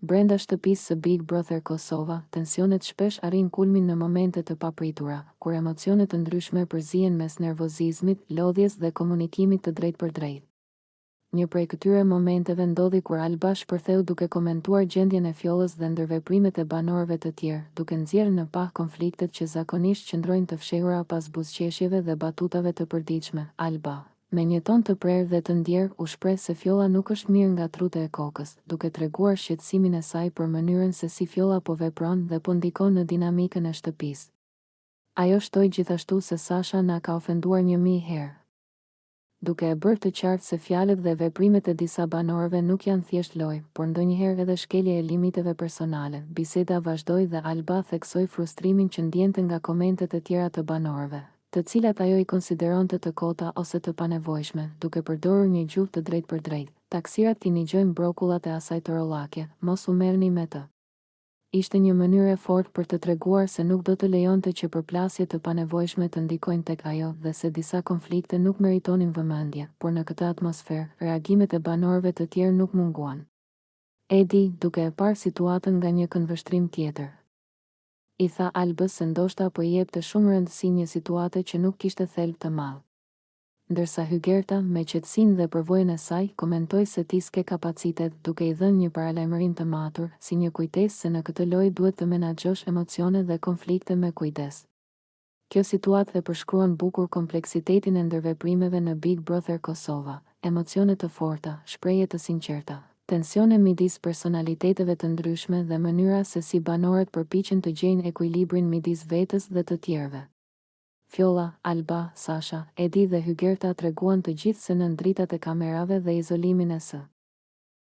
Brenda shtëpisë së Big Brother Kosova, tensionet shpesh arrin kulmin në momente të papritura, kur emocionet të ndryshme përzihen mes nervozizmit, lodhjes dhe komunikimit të drejtpërdrejtë. Një prej këtyre momenteve ndodhi kur Alba shpërtheu duke komentuar gjendjen e Fjollës dhe ndërveprimet e banorëve të tjerë, duke nxjerrë në pah konfliktet që zakonisht qëndrojnë të fshehura pas buzëqeshjeve dhe batutave të përditshme. Alba, me një ton të prerë dhe të ndjerë, u shpreh se Fjolla nuk është mirë nga trute e kokës, duke treguar shqetësimin e saj për mënyrën se si Fjolla po vepron dhe po ndikon në dinamikën e shtëpisë. Ajo shtoi gjithashtu se Sasha na ka ofenduar 1000 herë, duke e bërë të qartë se fjalët dhe veprimet e disa banorëve nuk janë thjesht lojë, por ndonjëherë edhe shkelje e limiteve personale. Biseda vazhdoi dhe Alba theksoi frustrimin që ndjente nga komentet e tjera të banorëve, të cilat ajo i konsideronte të kota ose të panevojshme, duke përdorur një gjuhë të drejtpërdrejtë. Taksirat t'i nigjojnë brokullat e asaj të rollake, mos u merrni me të. Ishte një mënyrë e fortë për të treguar se nuk do të lejonte që përplasje të panevojshme të ndikojnë tek ajo dhe se disa konflikte nuk meritonin vëmendje, por në këtë atmosferë, reagimet e banorëve të tjerë nuk munguan. Edi, duke e parë situatën nga një këndvështrim tjetër, i tha Albës se ndoshta po i jepte shumë rëndësi një situate që nuk kishte thelb të madh. Ndërsa Hygerta, me qetësinë dhe përvojën e saj, komentoi se ti s'ke kapacitet, duke i dhënë një paralajmërim të matur, si një kujtesë se në këtë lojë duhet të menaxhosh emocionet dhe konflikte me kujdes. Kjo situatë e përshkruan bukur kompleksitetin e ndërveprimeve në Big Brother Kosova, emocione të forta, shprehje të sinqerta, tensione midis personaliteteve të ndryshme dhe mënyra se si banorët përpiqen të gjejnë ekuilibrin midis vetes dhe të tjerëve. Fjolla, Alba, Sasha, Edi dhe Hygerta treguan të gjithë se nën dritat e kamerave dhe izolimin e së